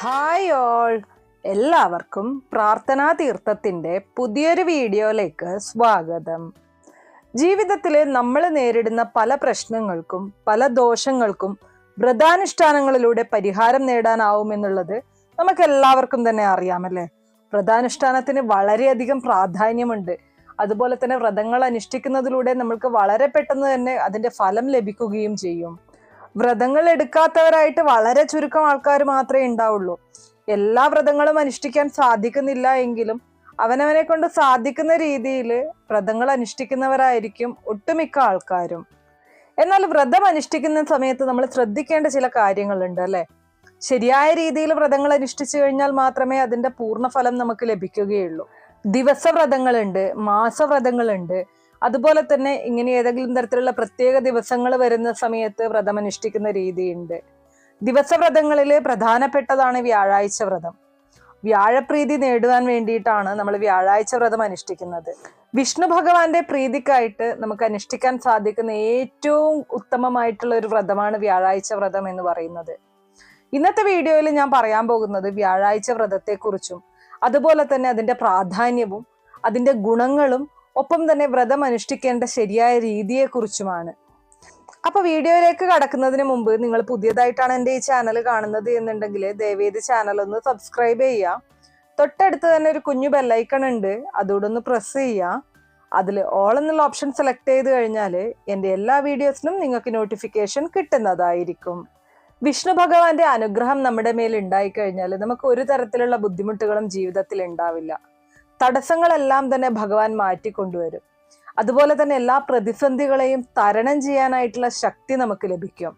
Hi all, എല്ലാവർക്കും പ്രാർത്ഥനാ തീർത്ഥത്തിൻ്റെ പുതിയൊരു വീഡിയോയിലേക്ക് സ്വാഗതം. ജീവിതത്തിൽ നമ്മൾ നേരിടുന്ന പല പ്രശ്നങ്ങൾക്കും പല ദോഷങ്ങൾക്കും വ്രതാനുഷ്ഠാനങ്ങളിലൂടെ പരിഹാരം നേടാനാവുമെന്നുള്ളത് നമുക്ക് എല്ലാവർക്കും തന്നെ അറിയാമല്ലേ. വ്രതാനുഷ്ഠാനത്തിന് വളരെയധികം പ്രാധാന്യമുണ്ട്. അതുപോലെ തന്നെ വ്രതങ്ങൾ അനുഷ്ഠിക്കുന്നതിലൂടെ നമുക്ക് വളരെ പെട്ടെന്ന് തന്നെ അതിൻ്റെ ഫലം ലഭിക്കുകയും ചെയ്യും. വ്രതങ്ങൾ എടുക്കാത്തവരായിട്ട് വളരെ ചുരുക്കം ആൾക്കാർ മാത്രമേ ഉണ്ടാവുള്ളൂ. എല്ലാ വ്രതങ്ങളും അനുഷ്ഠിക്കാൻ സാധിക്കുന്നില്ല എങ്കിലും അവനവനെ കൊണ്ട് സാധിക്കുന്ന രീതിയിൽ വ്രതങ്ങൾ അനുഷ്ഠിക്കുന്നവരായിരിക്കും ഒട്ടുമിക്ക ആൾക്കാരും. എന്നാൽ വ്രതം അനുഷ്ഠിക്കുന്ന സമയത്ത് നമ്മൾ ശ്രദ്ധിക്കേണ്ട ചില കാര്യങ്ങളുണ്ട് അല്ലെ. ശരിയായ രീതിയിൽ വ്രതങ്ങൾ അനുഷ്ഠിച്ചു കഴിഞ്ഞാൽ മാത്രമേ അതിന്റെ പൂർണ്ണഫലം നമുക്ക് ലഭിക്കുകയുള്ളൂ. ദിവസവ്രതങ്ങളുണ്ട്, മാസവ്രതങ്ങളുണ്ട്. അതുപോലെ തന്നെ ഇങ്ങനെ ഏതെങ്കിലും തരത്തിലുള്ള പ്രത്യേക ദിവസങ്ങൾ വരുന്ന സമയത്ത് വ്രതം അനുഷ്ഠിക്കുന്ന രീതിയുണ്ട്. ദിവസവ്രതങ്ങളിൽ പ്രധാനപ്പെട്ടതാണ് വ്യാഴാഴ്ച വ്രതം. വ്യാഴപ്രീതി നേടുവാൻ വേണ്ടിയിട്ടാണ് നമ്മൾ വ്യാഴാഴ്ച വ്രതം അനുഷ്ഠിക്കുന്നത്. വിഷ്ണു ഭഗവാന്റെ പ്രീതിക്കായിട്ട് നമുക്ക് അനുഷ്ഠിക്കാൻ സാധിക്കുന്ന ഏറ്റവും ഉത്തമമായിട്ടുള്ള ഒരു വ്രതമാണ് വ്യാഴാഴ്ച വ്രതം എന്ന് പറയുന്നത്. ഇന്നത്തെ വീഡിയോയിൽ ഞാൻ പറയാൻ പോകുന്നത് വ്യാഴാഴ്ച വ്രതത്തെക്കുറിച്ചും അതുപോലെ തന്നെ അതിന്റെ പ്രാധാന്യവും അതിന്റെ ഗുണങ്ങളും ഒപ്പം തന്നെ വ്രതം അനുഷ്ഠിക്കേണ്ട ശരിയായ രീതിയെക്കുറിച്ചുമാണ്. അപ്പൊ വീഡിയോയിലേക്ക് കടക്കുന്നതിന് മുമ്പ് നിങ്ങൾ പുതിയതായിട്ടാണ് എൻ്റെ ഈ ചാനൽ കാണുന്നത് എന്നുണ്ടെങ്കിൽ ദയവേത് ചാനൽ ഒന്ന് സബ്സ്ക്രൈബ് ചെയ്യുക. തൊട്ടടുത്ത് തന്നെ ഒരു കുഞ്ഞു ബെല്ലൈക്കൺ ഉണ്ട്, അതോടെ ഒന്ന് പ്രസ് ചെയ്യുക. അതിൽ ഓൾ എന്നുള്ള ഓപ്ഷൻ സെലക്ട് ചെയ്ത് കഴിഞ്ഞാൽ എൻ്റെ എല്ലാ വീഡിയോസിനും നിങ്ങൾക്ക് നോട്ടിഫിക്കേഷൻ കിട്ടുന്നതായിരിക്കും. വിഷ്ണു ഭഗവാന്റെ അനുഗ്രഹം നമ്മുടെ മേൽ ഉണ്ടായിക്കഴിഞ്ഞാൽ നമുക്ക് ഒരു തരത്തിലുള്ള ബുദ്ധിമുട്ടുകളും ജീവിതത്തിൽ ഉണ്ടാവില്ല. തടസ്സങ്ങളെല്ലാം തന്നെ ഭഗവാൻ മാറ്റിക്കൊണ്ടുവരും. അതുപോലെ തന്നെ എല്ലാ പ്രതിസന്ധികളെയും തരണം ചെയ്യാനായിട്ടുള്ള ശക്തി നമുക്ക് ലഭിക്കും.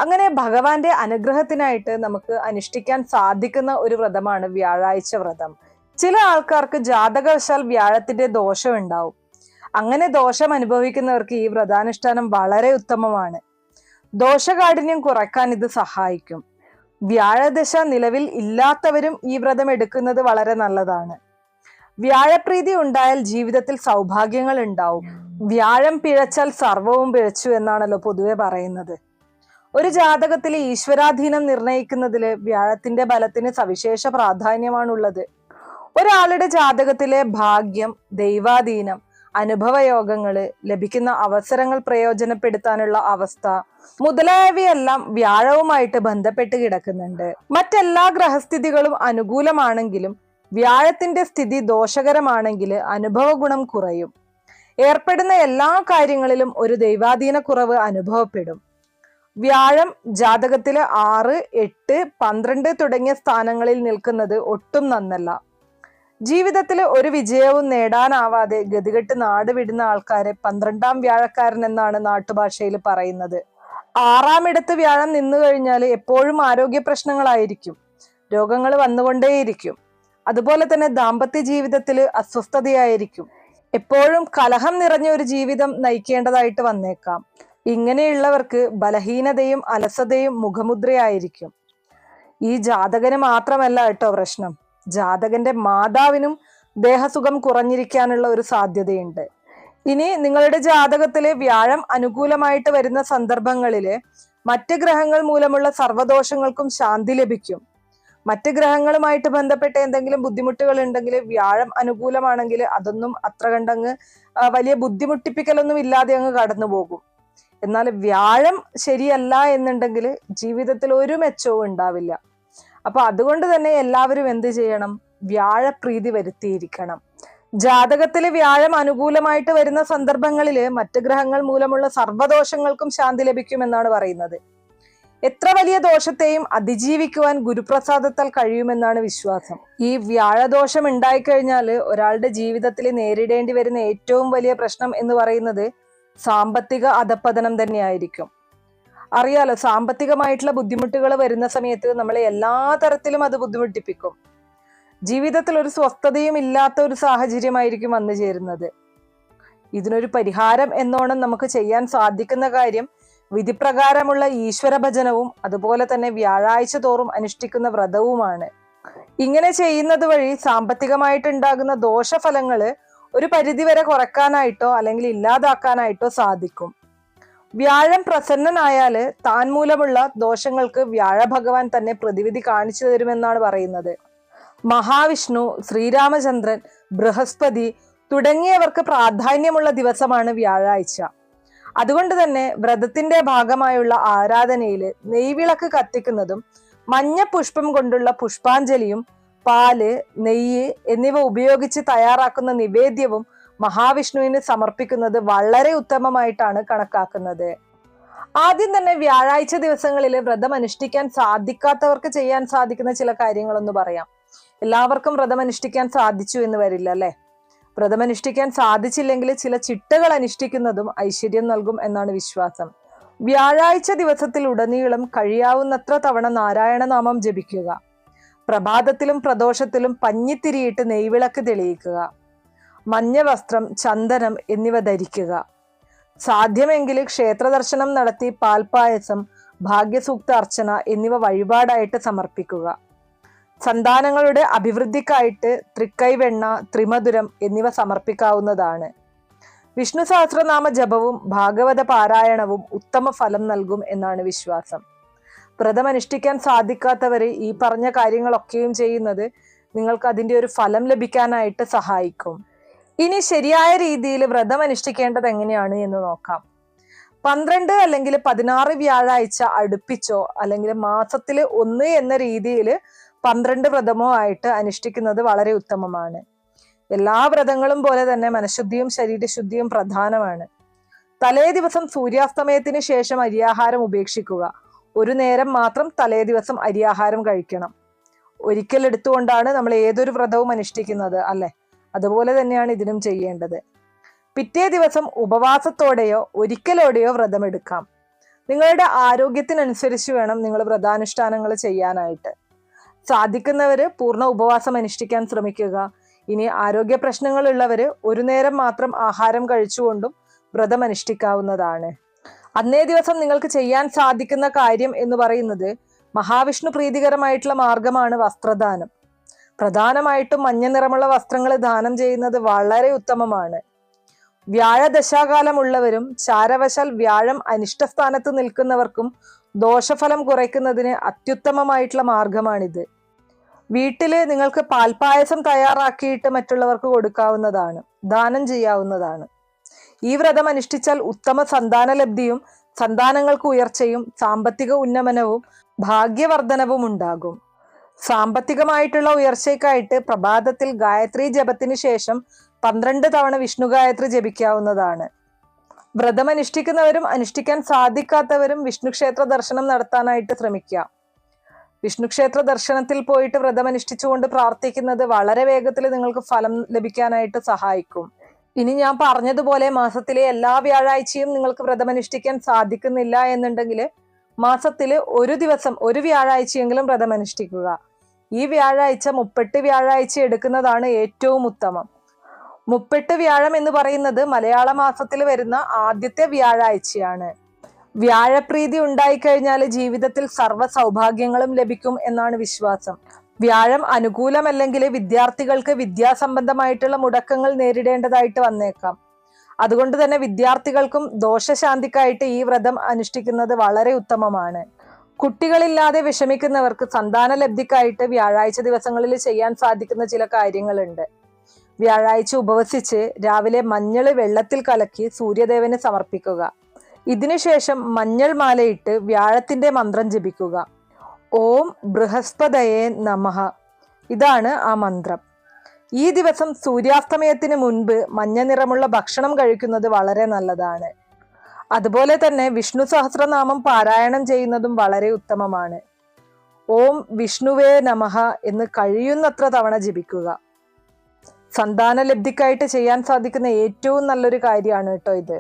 അങ്ങനെ ഭഗവാന്റെ അനുഗ്രഹത്തിനായിട്ട് നമുക്ക് അനുഷ്ഠിക്കാൻ സാധിക്കുന്ന ഒരു വ്രതമാണ് വ്യാഴാഴ്ച വ്രതം. ചില ആൾക്കാർക്ക് ജാതകവശാൽ വ്യാഴത്തിന്റെ ദോഷം ഉണ്ടാവും. അങ്ങനെ ദോഷം അനുഭവിക്കുന്നവർക്ക് ഈ വ്രതാനുഷ്ഠാനം വളരെ ഉത്തമമാണ്. ദോഷകാഠിന്യം കുറയ്ക്കാൻ ഇത് സഹായിക്കും. വ്യാഴദശ നിലവിൽ ഇല്ലാത്തവരും ഈ വ്രതം എടുക്കുന്നത് വളരെ നല്ലതാണ്. വ്യാഴപ്രീതി ഉണ്ടായാൽ ജീവിതത്തിൽ സൗഭാഗ്യങ്ങൾ ഉണ്ടാവും. വ്യാഴം പിഴച്ചാൽ സർവവും പിഴച്ചു എന്നാണല്ലോ പൊതുവെ പറയുന്നത്. ഒരു ജാതകത്തിലെ ഈശ്വരാധീനം നിർണയിക്കുന്നതില് വ്യാഴത്തിന്റെ ബലത്തിന് സവിശേഷ പ്രാധാന്യമാണുള്ളത്. ഒരാളുടെ ജാതകത്തിലെ ഭാഗ്യം, ദൈവാധീനം, അനുഭവയോഗങ്ങള്, ലഭിക്കുന്ന അവസരങ്ങൾ പ്രയോജനപ്പെടുത്താനുള്ള അവസ്ഥ മുതലായവയെല്ലാം വ്യാഴവുമായിട്ട് ബന്ധപ്പെട്ട് കിടക്കുന്നുണ്ട്. മറ്റെല്ലാ ഗ്രഹസ്ഥിതികളും അനുകൂലമാണെങ്കിലും വ്യാഴത്തിന്റെ സ്ഥിതി ദോഷകരമാണെങ്കിൽ അനുഭവ ഗുണം കുറയും. ഏർപ്പെടുന്ന എല്ലാ കാര്യങ്ങളിലും ഒരു ദൈവാധീന കുറവ് അനുഭവപ്പെടും. വ്യാഴം ജാതകത്തില് 6, 8, 12 തുടങ്ങിയ സ്ഥാനങ്ങളിൽ നിൽക്കുന്നത് ഒട്ടും നന്നല്ല. ജീവിതത്തിൽ ഒരു വിജയവും നേടാനാവാതെ ഗതികെട്ട് നാട് വിടുന്ന ആൾക്കാരെ 12ാം വ്യാഴക്കാരൻ എന്നാണ് നാട്ടുഭാഷയിൽ പറയുന്നത്. 6ാം ഇടത്ത് വ്യാഴം നിന്നു കഴിഞ്ഞാൽ എപ്പോഴും ആരോഗ്യ പ്രശ്നങ്ങളായിരിക്കും, രോഗങ്ങൾ വന്നുകൊണ്ടേയിരിക്കും. അതുപോലെ തന്നെ ദാമ്പത്യ ജീവിതത്തിൽ അസ്വസ്ഥതയായിരിക്കും. എപ്പോഴും കലഹം നിറഞ്ഞ ഒരു ജീവിതം നയിക്കേണ്ടതായിട്ട് വന്നേക്കാം. ഇങ്ങനെയുള്ളവർക്ക് ബലഹീനതയും അലസതയും മുഖമുദ്രയായിരിക്കും. ഈ ജാതകന് മാത്രമല്ല കേട്ടോ പ്രശ്നം, ജാതകന്റെ മാതാവിനും ദേഹസുഖം കുറഞ്ഞിരിക്കാനുള്ള ഒരു സാധ്യതയുണ്ട്. ഇനി നിങ്ങളുടെ ജാതകത്തില് വ്യാഴം അനുകൂലമായിട്ട് വരുന്ന സന്ദർഭങ്ങളില് മറ്റ് ഗ്രഹങ്ങൾ മൂലമുള്ള സർവ്വദോഷങ്ങൾക്കും ശാന്തി ലഭിക്കും. മറ്റ് ഗ്രഹങ്ങളുമായിട്ട് ബന്ധപ്പെട്ട എന്തെങ്കിലും ബുദ്ധിമുട്ടുകൾ ഉണ്ടെങ്കിൽ വ്യാഴം അനുകൂലമാണെങ്കിൽ അതൊന്നും അത്ര കണ്ടങ്ങ് വലിയ ബുദ്ധിമുട്ടിപ്പിക്കലൊന്നും ഇല്ലാതെ അങ്ങ് കടന്നു പോകും. എന്നാൽ വ്യാഴം ശരിയല്ല എന്നുണ്ടെങ്കിൽ ജീവിതത്തിൽ ഒരു മെച്ചവും ഉണ്ടാവില്ല. അപ്പൊ അതുകൊണ്ട് തന്നെ എല്ലാവരും എന്ത് ചെയ്യണം? വ്യാഴപ്രീതി വരുത്തിയിരിക്കണം. ജാതകത്തില് വ്യാഴം അനുകൂലമായിട്ട് വരുന്ന സന്ദർഭങ്ങളില് മറ്റ് ഗ്രഹങ്ങൾ മൂലമുള്ള സർവ്വദോഷങ്ങൾക്കും ശാന്തി ലഭിക്കുമെന്നാണ് പറയുന്നത്. എത്ര വലിയ ദോഷത്തെയും അതിജീവിക്കുവാൻ ഗുരുപ്രസാദത്താൽ കഴിയുമെന്നാണ് വിശ്വാസം. ഈ വ്യാഴദോഷം ഉണ്ടായിക്കഴിഞ്ഞാൽ ഒരാളുടെ ജീവിതത്തിൽ നേരിടേണ്ടി വരുന്ന ഏറ്റവും വലിയ പ്രശ്നം എന്ന് പറയുന്നത് സാമ്പത്തിക അധപ്പതനം തന്നെയായിരിക്കും. അറിയാലോ, സാമ്പത്തികമായിട്ടുള്ള ബുദ്ധിമുട്ടുകൾ വരുന്ന സമയത്ത് നമ്മളെ എല്ലാ തരത്തിലും അത് ബുദ്ധിമുട്ടിപ്പിക്കും. ജീവിതത്തിൽ ഒരു സ്വസ്ഥതയും ഇല്ലാത്ത ഒരു സാഹചര്യമായിരിക്കും വന്നു ചേരുന്നത്. ഇതിനൊരു പരിഹാരം എന്നോണം നമുക്ക് ചെയ്യാൻ സാധിക്കുന്ന കാര്യം വിധിപ്രകാരമുള്ള ഈശ്വര ഭജനവും അതുപോലെ തന്നെ വ്യാഴാഴ്ച തോറും അനുഷ്ഠിക്കുന്ന വ്രതവുമാണ്. ഇങ്ങനെ ചെയ്യുന്നത് വഴി സാമ്പത്തികമായിട്ടുണ്ടാകുന്ന ദോഷഫലങ്ങള് ഒരു പരിധിവരെ കുറയ്ക്കാനായിട്ടോ അല്ലെങ്കിൽ ഇല്ലാതാക്കാനായിട്ടോ സാധിക്കും. വ്യാഴം പ്രസന്നനായാല് താൻ മൂലമുള്ള ദോഷങ്ങൾക്ക് വ്യാഴ ഭഗവാൻ തന്നെ പ്രതിവിധി കാണിച്ചു തരുമെന്നാണ് പറയുന്നത്. മഹാവിഷ്ണു, ശ്രീരാമചന്ദ്രൻ, ബൃഹസ്പതി തുടങ്ങിയവർക്ക് പ്രാധാന്യമുള്ള ദിവസമാണ് വ്യാഴാഴ്ച. അതുകൊണ്ട് തന്നെ വ്രതത്തിന്റെ ഭാഗമായുള്ള ആരാധനയിൽ നെയ്വിളക്ക് കത്തിക്കുന്നതും മഞ്ഞ പുഷ്പം കൊണ്ടുള്ള പുഷ്പാഞ്ജലിയും പാല്, നെയ്യ് എന്നിവ ഉപയോഗിച്ച് തയ്യാറാക്കുന്ന നിവേദ്യവും മഹാവിഷ്ണുവിന് സമർപ്പിക്കുന്നത് വളരെ ഉത്തമമായിട്ടാണ് കണക്കാക്കുന്നത്. ആദ്യം തന്നെ വ്യാഴാഴ്ച ദിവസങ്ങളിൽ വ്രതം അനുഷ്ഠിക്കാൻ സാധിക്കാത്തവർക്ക് ചെയ്യാൻ സാധിക്കുന്ന ചില കാര്യങ്ങളൊന്ന് പറയാം. എല്ലാവർക്കും വ്രതം അനുഷ്ഠിക്കാൻ സാധിച്ചു എന്ന് വരില്ല അല്ലെ. വ്രതം അനുഷ്ഠിക്കാൻ സാധിച്ചില്ലെങ്കിൽ ചില ചിട്ടകൾ അനുഷ്ഠിക്കുന്നതും ഐശ്വര്യം നൽകും എന്നാണ് വിശ്വാസം. വ്യാഴാഴ്ച ദിവസത്തിൽ ഉടനീളം കഴിയാവുന്നത്ര തവണ നാരായണനാമം ജപിക്കുക. പ്രഭാതത്തിലും പ്രദോഷത്തിലും പഞ്ഞിത്തിരിയിട്ട് നെയ്വിളക്ക് തെളിയിക്കുക. മഞ്ഞ വസ്ത്രം, ചന്ദനം എന്നിവ ധരിക്കുക. സാധ്യമെങ്കിൽ ക്ഷേത്ര ദർശനം നടത്തി പാൽപായസം, ഭാഗ്യസൂക്ത അർച്ചന എന്നിവ വഴിപാടായിട്ട് സമർപ്പിക്കുക. സന്താനങ്ങളുടെ അഭിവൃദ്ധിക്കായിട്ട് തൃക്കൈവെണ്ണ, ത്രിമധുരം എന്നിവ സമർപ്പിക്കാവുന്നതാണ്. വിഷ്ണു സഹസ്രനാമ ജപവും ഭാഗവത പാരായണവും ഉത്തമ ഫലം നൽകും എന്നാണ് വിശ്വാസം. വ്രതം അനുഷ്ഠിക്കാൻ സാധിക്കാത്തവര് ഈ പറഞ്ഞ കാര്യങ്ങളൊക്കെയും ചെയ്യുന്നത് നിങ്ങൾക്ക് അതിൻ്റെ ഒരു ഫലം ലഭിക്കാനായിട്ട് സഹായിക്കും. ഇനി ശരിയായ രീതിയിൽ വ്രതം അനുഷ്ഠിക്കേണ്ടത് എങ്ങനെയാണ് എന്ന് നോക്കാം. 12 അല്ലെങ്കിൽ 16 വ്യാഴാഴ്ച അടുപ്പിച്ചോ അല്ലെങ്കിൽ മാസത്തിൽ 1 എന്ന രീതിയിൽ 12 വ്രതമോ ആയിട്ട് അനുഷ്ഠിക്കുന്നത് വളരെ ഉത്തമമാണ്. എല്ലാ വ്രതങ്ങളും പോലെ തന്നെ മനഃശുദ്ധിയും ശരീരശുദ്ധിയും പ്രധാനമാണ്. തലേ ദിവസം സൂര്യാസ്തമയത്തിന് ശേഷം അരിയാഹാരം ഉപേക്ഷിക്കുക. ഒരു നേരം മാത്രം തലേ ദിവസം അരിയാഹാരം കഴിക്കണം. ഒരിക്കൽ എടുത്തുകൊണ്ടാണ് നമ്മൾ ഏതൊരു വ്രതവും അനുഷ്ഠിക്കുന്നത് അല്ലെ. അതുപോലെ തന്നെയാണ് ഇതിനും ചെയ്യേണ്ടത്. പിറ്റേ ദിവസം ഉപവാസത്തോടെയോ ഒരിക്കലോടെയോ വ്രതമെടുക്കാം. നിങ്ങളുടെ ആരോഗ്യത്തിനനുസരിച്ച് വേണം നിങ്ങൾ വ്രതാനുഷ്ഠാനങ്ങൾ ചെയ്യാനായിട്ട്. സാധിക്കുന്നവര് പൂർണ്ണ ഉപവാസം അനുഷ്ഠിക്കാൻ ശ്രമിക്കുക. ഇനി ആരോഗ്യ പ്രശ്നങ്ങൾ ഉള്ളവര് ഒരു നേരം മാത്രം ആഹാരം കഴിച്ചുകൊണ്ടും വ്രതം അനുഷ്ഠിക്കാവുന്നതാണ്. അന്നേ ദിവസം നിങ്ങൾക്ക് ചെയ്യാൻ സാധിക്കുന്ന കാര്യം എന്ന് പറയുന്നത് മഹാവിഷ്ണു പ്രീതികരമായിട്ടുള്ള മാർഗമാണ് വസ്ത്രദാനം. പ്രധാനമായിട്ടും മഞ്ഞ നിറമുള്ള വസ്ത്രങ്ങൾ ദാനം ചെയ്യുന്നത് വളരെ ഉത്തമമാണ്. വ്യാഴദശാകാലമുള്ളവരും ചാരവശാൽ വ്യാഴം അനിഷ്ടസ്ഥാനത്ത് നിൽക്കുന്നവർക്കും ദോഷഫലം കുറയ്ക്കുന്നതിന് അത്യുത്തമമായിട്ടുള്ള മാർഗമാണിത്. വീട്ടില് നിങ്ങൾക്ക് പാൽപായസം തയ്യാറാക്കിയിട്ട് മറ്റുള്ളവർക്ക് കൊടുക്കാവുന്നതാണ്, ദാനം ചെയ്യാവുന്നതാണ്. ഈ വ്രതം അനുഷ്ഠിച്ചാൽ ഉത്തമ സന്താനലബ്ധിയും സന്താനങ്ങൾക്ക് ഉയർച്ചയും സാമ്പത്തിക ഉന്നമനവും ഭാഗ്യവർദ്ധനവും ഉണ്ടാകും. സാമ്പത്തികമായിട്ടുള്ള ഉയർച്ചയ്ക്കായിട്ട് പ്രഭാതത്തിൽ ഗായത്രി ജപത്തിന് ശേഷം 12 തവണ വിഷ്ണു ഗായത്രി ജപിക്കാവുന്നതാണ്. വ്രതം അനുഷ്ഠിക്കുന്നവരും അനുഷ്ഠിക്കാൻ സാധിക്കാത്തവരും വിഷ്ണു ക്ഷേത്ര ദർശനം നടത്താനായിട്ട് ശ്രമിക്കുക. വിഷ്ണു ക്ഷേത്ര ദർശനത്തിൽ പോയിട്ട് വ്രതം അനുഷ്ഠിച്ചുകൊണ്ട് പ്രാർത്ഥിക്കുന്നത് വളരെ വേഗത്തിൽ നിങ്ങൾക്ക് ഫലം ലഭിക്കാനായിട്ട് സഹായിക്കും. ഇനി ഞാൻ പറഞ്ഞതുപോലെ മാസത്തിലെ എല്ലാ വ്യാഴാഴ്ചയും നിങ്ങൾക്ക് വ്രതം അനുഷ്ഠിക്കാൻ സാധിക്കുന്നില്ല എന്നുണ്ടെങ്കിൽ മാസത്തില് ഒരു ദിവസം ഒരു വ്യാഴാഴ്ചയെങ്കിലും വ്രതം അനുഷ്ഠിക്കുക. ഈ വ്യാഴാഴ്ച 38 വ്യാഴാഴ്ച എടുക്കുന്നതാണ് ഏറ്റവും ഉത്തമം. 38 വ്യാഴം എന്ന് പറയുന്നത് മലയാള മാസത്തിൽ വരുന്ന ആദ്യത്തെ വ്യാഴാഴ്ചയാണ്. വ്യാഴപ്രീതി ഉണ്ടായിക്കഴിഞ്ഞാൽ ജീവിതത്തിൽ സർവ്വ സൗഭാഗ്യങ്ങളും ലഭിക്കും എന്നാണ് വിശ്വാസം. വ്യാഴം അനുകൂലമല്ലെങ്കിൽ വിദ്യാർത്ഥികൾക്ക് വിദ്യാസംബന്ധമായിട്ടുള്ള മുടക്കങ്ങൾ നേരിടേണ്ടതായിട്ട് വന്നേക്കാം. അതുകൊണ്ട് തന്നെ വിദ്യാർത്ഥികൾക്കും ദോഷശാന്തിക്കായിട്ട് ഈ വ്രതം അനുഷ്ഠിക്കുന്നത് വളരെ ഉത്തമമാണ്. കുട്ടികളില്ലാതെ വിഷമിക്കുന്നവർക്ക് സന്താന ലബ്ധിക്കായിട്ട് വ്യാഴാഴ്ച ദിവസങ്ങളിൽ ചെയ്യാൻ സാധിക്കുന്ന ചില കാര്യങ്ങളുണ്ട്. വ്യാഴാഴ്ച ഉപവസിച്ച് രാവിലെ മഞ്ഞൾ വെള്ളത്തിൽ കലക്കി സൂര്യദേവന് സമർപ്പിക്കുക. ഇതിനുശേഷം മഞ്ഞൾ മാലയിട്ട് വ്യാഴത്തിന്റെ മന്ത്രം ജപിക്കുക. ഓം ബൃഹസ്പതയേ നമഃ, ഇതാണ് ആ മന്ത്രം. ഈ ദിവസം സൂര്യാസ്തമയത്തിന് മുൻപ് മഞ്ഞ നിറമുള്ള ഭക്ഷണം കഴിക്കുന്നത് വളരെ നല്ലതാണ്. അതുപോലെ തന്നെ വിഷ്ണു സഹസ്രനാമം പാരായണം ചെയ്യുന്നതും വളരെ ഉത്തമമാണ്. ഓം വിഷ്ണുവേ നമഃ എന്ന് കഴിയുന്നത്ര തവണ ജപിക്കുക. സന്താന ലബ്ധിക്കായിട്ട് ചെയ്യാൻ സാധിക്കുന്ന ഏറ്റവും നല്ലൊരു കാര്യമാണ് കേട്ടോ ഇത്.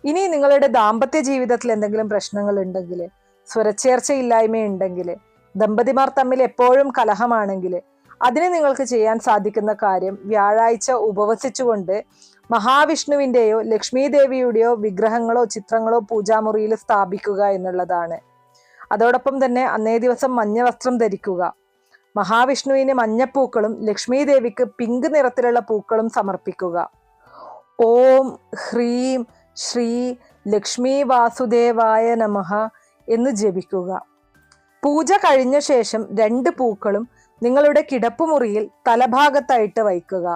ഇനി നിങ്ങളുടെ ദാമ്പത്യ ജീവിതത്തിൽ എന്തെങ്കിലും പ്രശ്നങ്ങൾ ഉണ്ടെങ്കിൽ, സ്വരച്ചേർച്ചയില്ലായ്മ ഉണ്ടെങ്കിൽ, ദമ്പതിമാർ തമ്മിൽ എപ്പോഴും കലഹമാണെങ്കിൽ അതിന് നിങ്ങൾക്ക് ചെയ്യാൻ സാധിക്കുന്ന കാര്യം വ്യാഴാഴ്ച ഉപവസിച്ചുകൊണ്ട് മഹാവിഷ്ണുവിൻ്റെയോ ലക്ഷ്മി ദേവിയുടെയോ വിഗ്രഹങ്ങളോ ചിത്രങ്ങളോ പൂജാമുറിയിൽ സ്ഥാപിക്കുക എന്നുള്ളതാണ്. അതോടൊപ്പം തന്നെ അന്നേ ദിവസം മഞ്ഞ വസ്ത്രം ധരിക്കുക. മഹാവിഷ്ണുവിന് മഞ്ഞപ്പൂക്കളും ലക്ഷ്മി ദേവിക്ക് പിങ്ക് നിറത്തിലുള്ള പൂക്കളും സമർപ്പിക്കുക. ഓം ഹ്രീം ശ്രീ ലക്ഷ്മി വാസുദേവായ നമഃ എന്ന് ജപിക്കുക. പൂജ കഴിഞ്ഞ ശേഷം 2 പൂക്കളും നിങ്ങളുടെ കിടപ്പുമുറിയിൽ തലഭാഗത്തായിട്ട് വയ്ക്കുക.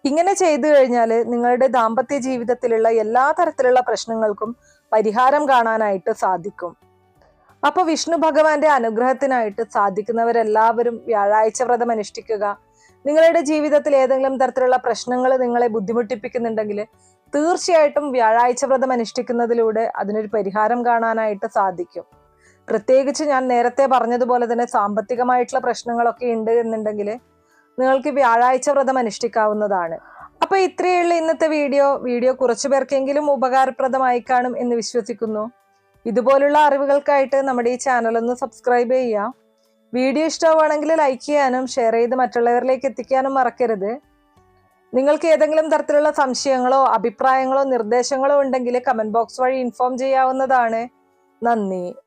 ഇങ്ങനെ ചെയ്തു കഴിഞ്ഞാൽ നിങ്ങളുടെ ദാമ്പത്യ ജീവിതത്തിലുള്ള എല്ലാ തരത്തിലുള്ള പ്രശ്നങ്ങൾക്കും പരിഹാരം കാണാനായിട്ട് സാധിക്കും. അപ്പൊ വിഷ്ണു ഭഗവാന്റെ അനുഗ്രഹത്തിനായിട്ട് സാധിക്കുന്നവരെല്ലാവരും വ്യാഴാഴ്ച വ്രതം അനുഷ്ഠിക്കുക. നിങ്ങളുടെ ജീവിതത്തിൽ ഏതെങ്കിലും തരത്തിലുള്ള പ്രശ്നങ്ങൾ നിങ്ങളെ ബുദ്ധിമുട്ടിപ്പിക്കുന്നുണ്ടെങ്കിൽ തീർച്ചയായിട്ടും വ്യാഴാഴ്ച വ്രതം അനുഷ്ഠിക്കുന്നതിലൂടെ അതിനൊരു പരിഹാരം കാണാനായിട്ട് സാധിക്കും. പ്രത്യേകിച്ച് ഞാൻ നേരത്തെ പറഞ്ഞതുപോലെ തന്നെ സാമ്പത്തികമായിട്ടുള്ള പ്രശ്നങ്ങളൊക്കെ ഉണ്ട് എന്നുണ്ടെങ്കിൽ നിങ്ങൾക്ക് വ്യാഴാഴ്ച വ്രതം അനുഷ്ഠിക്കാവുന്നതാണ്. അപ്പൊ ഇത്രയുള്ള ഇന്നത്തെ വീഡിയോ കുറച്ചു പേർക്കെങ്കിലും ഉപകാരപ്രദമായി കാണും എന്ന് വിശ്വസിക്കുന്നു. ഇതുപോലുള്ള അറിവുകൾക്കായിട്ട് നമ്മുടെ ഈ ചാനൽ ഒന്ന് സബ്സ്ക്രൈബ് ചെയ്യുക. വീഡിയോ ഇഷ്ടമാണെങ്കിൽ ലൈക്ക് ചെയ്യാനും ഷെയർ ചെയ്ത് മറ്റുള്ളവരിലേക്ക് എത്തിക്കാനും മറക്കരുത്. നിങ്ങൾക്ക് ഏതെങ്കിലും തരത്തിലുള്ള സംശയങ്ങളോ അഭിപ്രായങ്ങളോ നിർദ്ദേശങ്ങളോ ഉണ്ടെങ്കിൽ കമന്റ് ബോക്സ് വഴി ഇൻഫോം ചെയ്യാവുന്നതാണ്. നന്ദി.